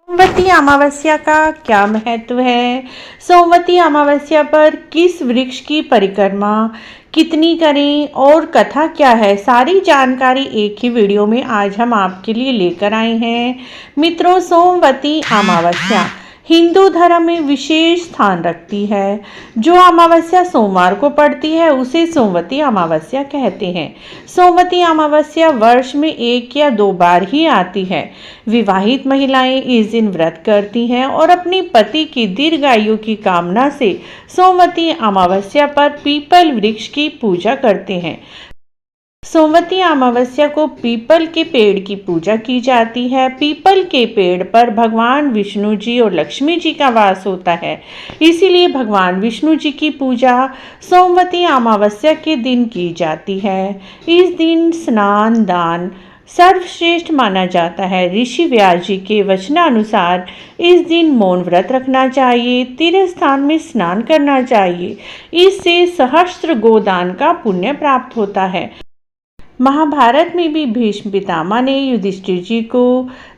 सोमवती अमावस्या का क्या महत्व है? सोमवती अमावस्या पर किस वृक्ष की परिक्रमा कितनी करें और कथा क्या है, सारी जानकारी एक ही वीडियो में आज हम आपके लिए लेकर आए हैं। मित्रों, सोमवती अमावस्या हिंदू धर्म में विशेष स्थान रखती है। जो अमावस्या सोमवार को पड़ती है उसे सोमवती अमावस्या कहते हैं। सोमवती अमावस्या वर्ष में 1 या 2 बार ही आती है। विवाहित महिलाएं इस दिन व्रत करती हैं और अपने पति की दीर्घायु की कामना से सोमवती अमावस्या पर पीपल वृक्ष की पूजा करते हैं। सोमवती अमावस्या को पीपल के पेड़ की पूजा की जाती है। पीपल के पेड़ पर भगवान विष्णु जी और लक्ष्मी जी का वास होता है, इसीलिए भगवान विष्णु जी की पूजा सोमवती अमावस्या के दिन की जाती है। इस दिन स्नान दान सर्वश्रेष्ठ माना जाता है। ऋषि व्यास जी के वचनानुसार इस दिन मौन व्रत रखना चाहिए, तीर्थ स्थान में स्नान करना चाहिए। इससे सहस्त्र गोदान का पुण्य प्राप्त होता है। महाभारत में भी भीष्म पितामह ने युधिष्ठिर जी को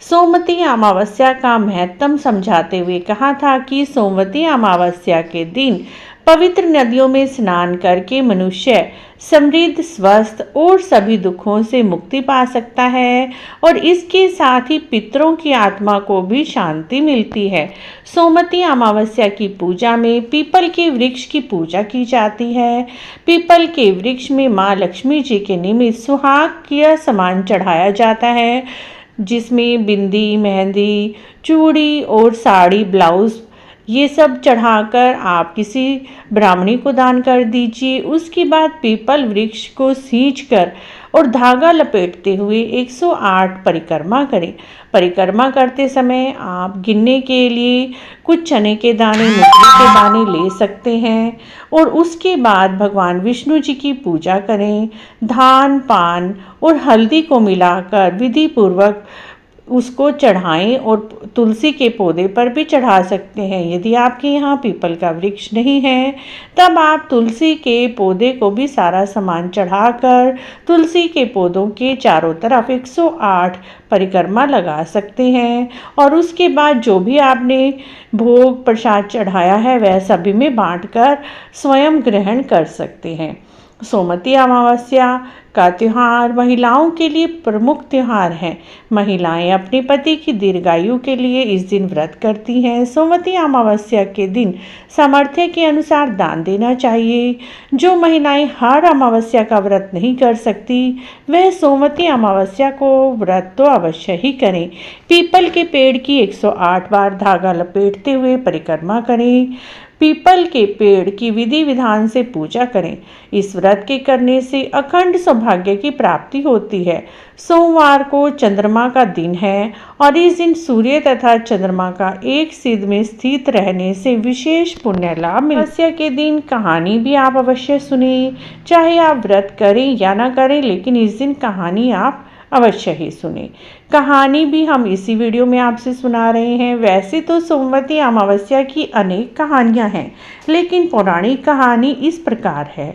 सोमवती अमावस्या का महत्व समझाते हुए कहा था कि सोमवती अमावस्या के दिन पवित्र नदियों में स्नान करके मनुष्य समृद्ध, स्वस्थ और सभी दुखों से मुक्ति पा सकता है और इसके साथ ही पितरों की आत्मा को भी शांति मिलती है। सोमवती अमावस्या की पूजा में पीपल के वृक्ष की पूजा की जाती है। पीपल के वृक्ष में माँ लक्ष्मी जी के निमित्त सुहाग का सामान चढ़ाया जाता है, जिसमें बिंदी, मेहंदी, चूड़ी और साड़ी, ब्लाउज ये सब चढ़ाकर आप किसी ब्राह्मणी को दान कर दीजिए। उसके बाद पीपल वृक्ष को सींचकर और धागा लपेटते हुए 108 परिक्रमा करें। परिक्रमा करते समय आप गिनने के लिए कुछ चने के दाने, मूंगफली के दाने ले सकते हैं और उसके बाद भगवान विष्णु जी की पूजा करें। धान, पान और हल्दी को मिलाकर विधि पूर्वक उसको चढ़ाएं और तुलसी के पौधे पर भी चढ़ा सकते हैं। यदि आपके यहाँ पीपल का वृक्ष नहीं है तब आप तुलसी के पौधे को भी सारा सामान चढ़ाकर तुलसी के पौधों के चारों तरफ 108 परिक्रमा लगा सकते हैं और उसके बाद जो भी आपने भोग प्रसाद चढ़ाया है वह सभी में बांटकर स्वयं ग्रहण कर सकते हैं। सोमवती अमावस्या का त्यौहार महिलाओं के लिए प्रमुख त्यौहार है। महिलाएं अपने पति की दीर्घायु के लिए इस दिन व्रत करती हैं। सोमवती अमावस्या के दिन सामर्थ्य के अनुसार दान देना चाहिए। जो महिलाएं हर अमावस्या का व्रत नहीं कर सकती वह सोमवती अमावस्या को व्रत तो अवश्य ही करें। पीपल के पेड़ की 108 बार धागा लपेटते हुए परिक्रमा करें। पीपल के पेड़ की विधि विधान से पूजा करें। इस व्रत के करने से अखंड सौभाग्य की प्राप्ति होती है। सोमवार को चंद्रमा का दिन है और इस दिन सूर्य तथा चंद्रमा का एक सिद्ध में स्थित रहने से विशेष पुण्य लाभ मिलता है। अमावस्या के दिन कहानी भी आप अवश्य सुने, चाहे आप व्रत करें या ना करें, लेकिन इस दिन कहानी आप अवश्य ही सुने। कहानी भी हम इसी वीडियो में आपसे सुना रहे हैं। वैसे तो सोमवती अमावस्या की अनेक कहानियां हैं, लेकिन पौराणिक कहानी इस प्रकार है।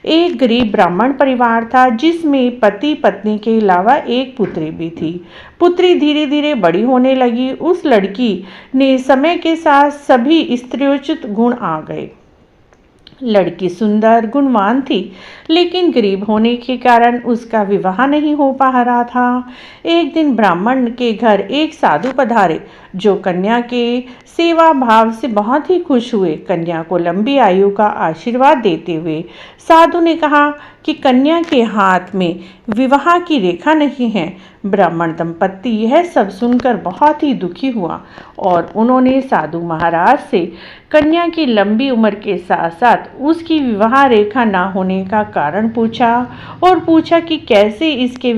एक गरीब ब्राह्मण परिवार था जिसमें पति पत्नी के अलावा एक पुत्री भी थी। पुत्री धीरे धीरे बड़ी होने लगी। उस लड़की ने समय के साथ सभी स्त्रियोचित गुण आ गए। लड़की सुंदर, गुणवान थी, लेकिन गरीब होने के कारण उसका विवाह नहीं हो पा रहा था। एक दिन ब्राह्मण के घर एक साधु पधारे जो कन्या के सेवा भाव से बहुत ही खुश हुए। कन्या को लंबी आयु का आशीर्वाद देते हुए साधु ने कहा कि कन्या के हाथ में विवाह की रेखा नहीं है। ब्राह्मण दंपत्ति यह सब सुनकर बहुत ही दुखी हुआ और उन्होंने साधु महाराज से कन्या की लंबी उम्र के साथ साथ उसकी विवाह रेखा ना होने का कारण पूछा और पूछा कि कैसे इसके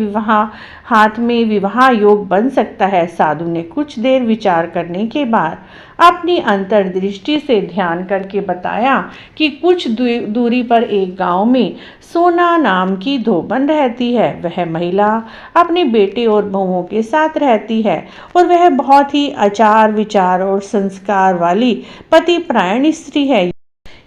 हाथ में विवाह योग बन सकता है। साधु ने कुछ देर विचार करने के बाद अपनी अंतर्दृष्टि से ध्यान करके बताया कि कुछ दूरी पर एक गांव में सोना नाम की धोबन रहती है। वह महिला अपने बेटे और बहुओं के साथ रहती है और वह बहुत ही आचार विचार और संस्कार वाली पतिपरायण स्त्री है।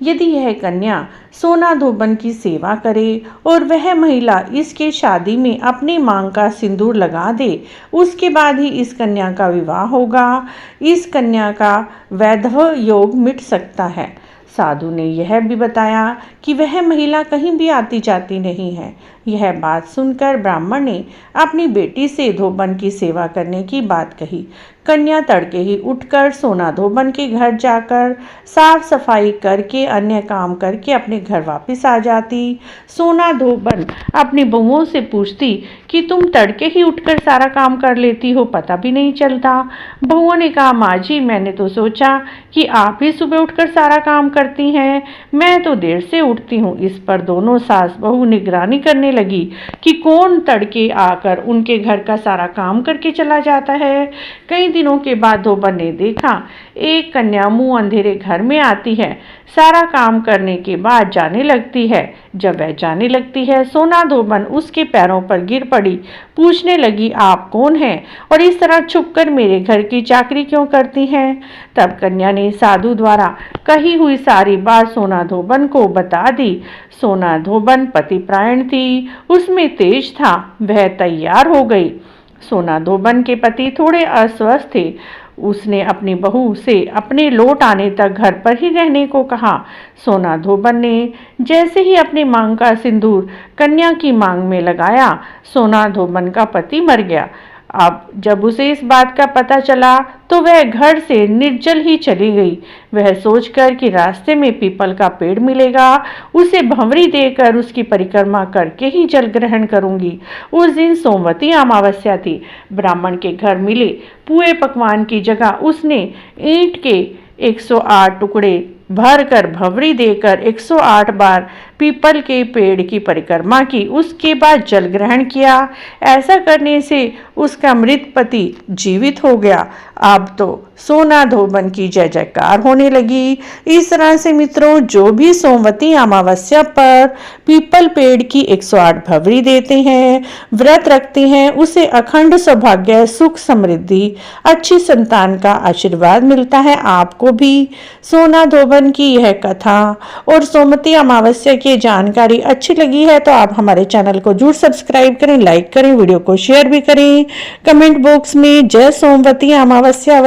यदि यह कन्या सोना धोबन की सेवा करे और वह महिला इसके शादी में अपनी मांग का सिंदूर लगा दे, उसके बाद ही इस कन्या का विवाह होगा। इस कन्या का वैधव्य योग मिट सकता है। साधु ने यह भी बताया कि वह महिला कहीं भी आती जाती नहीं है। यह बात सुनकर ब्राह्मण ने अपनी बेटी से धोबन की सेवा करने की बात कही। कन्या तड़के ही उठकर सोना धोबन के घर जाकर साफ सफाई करके अन्य काम करके अपने घर वापस आ जाती। सोना धोबन अपनी बहुओं से पूछती कि तुम तड़के ही उठकर सारा काम कर लेती हो, पता भी नहीं चलता। बहुओं ने कहा, माँ जी, मैंने तो सोचा कि आप ही सुबह उठकर सारा काम करती हैं, मैं तो देर से उठती हूँ। इस पर दोनों सास बहू निगरानी करने लगी कि कौन तड़के आकर उनके घर का सारा काम करके चला जाता है। कई दिनों के बाद धोबन ने देखा एक कन्या मुंह अंधेरे घर में आती है, सारा काम करने के बाद जाने लगती है। जब वह जाने लगती है, सोना धोबन उसके पैरों पर गिर पड़ी, पूछने लगी, आप कौन हैं और इस तरह छुपकर मेरे घर की चाकरी क्यों करती हैं? तब कन्या ने साधु द्वारा कही हुई सारी बात सोना धोबन को बता दी। सोना धोबन पतिपरायण थी, उसमें तेज था, वह तैयार हो गई। सोना धोबन के पति थोड़े अस्वस्थ थे। उसने अपनी बहू से अपने लौट आने तक घर पर ही रहने को कहा। सोना धोबन ने जैसे ही अपनी मांग का सिंदूर कन्या की मांग में लगाया, सोना धोबन का पति मर गया। अब जब उसे इस बात का पता चला तो वह घर से निर्जल ही चली गई। वह सोचकर कि रास्ते में पीपल का पेड़ मिलेगा, उसे भंवरी देकर उसकी परिक्रमा करके ही जल ग्रहण करूंगी। उस दिन सोमवती अमावस्या थी। ब्राह्मण के घर मिले पुए पकवान की जगह उसने ईंट के 108 टुकड़े भर कर भंवरी देकर 108 बार पीपल के पेड़ की परिक्रमा की, उसके बाद जल ग्रहण किया। ऐसा करने से उसका मृत पति जीवित हो गया। अब तो सोना धोबन की जय जयकार होने लगी। इस तरह से मित्रों, जो भी सोमवती अमावस्या पर पीपल पेड़ की 108 भंवरी देते हैं, व्रत रखते हैं, उसे अखंड सौभाग्य, सुख, समृद्धि, अच्छी संतान का आशीर्वाद मिलता है। आपको भी सोना धोबन की यह कथा और सोमवती अमावस्या की जानकारी अच्छी लगी है तो आप हमारे चैनल को जरूर सब्सक्राइब करें, लाइक करें, वीडियो को शेयर भी करें। कमेंट बॉक्स में जय सोमवती अमावस्या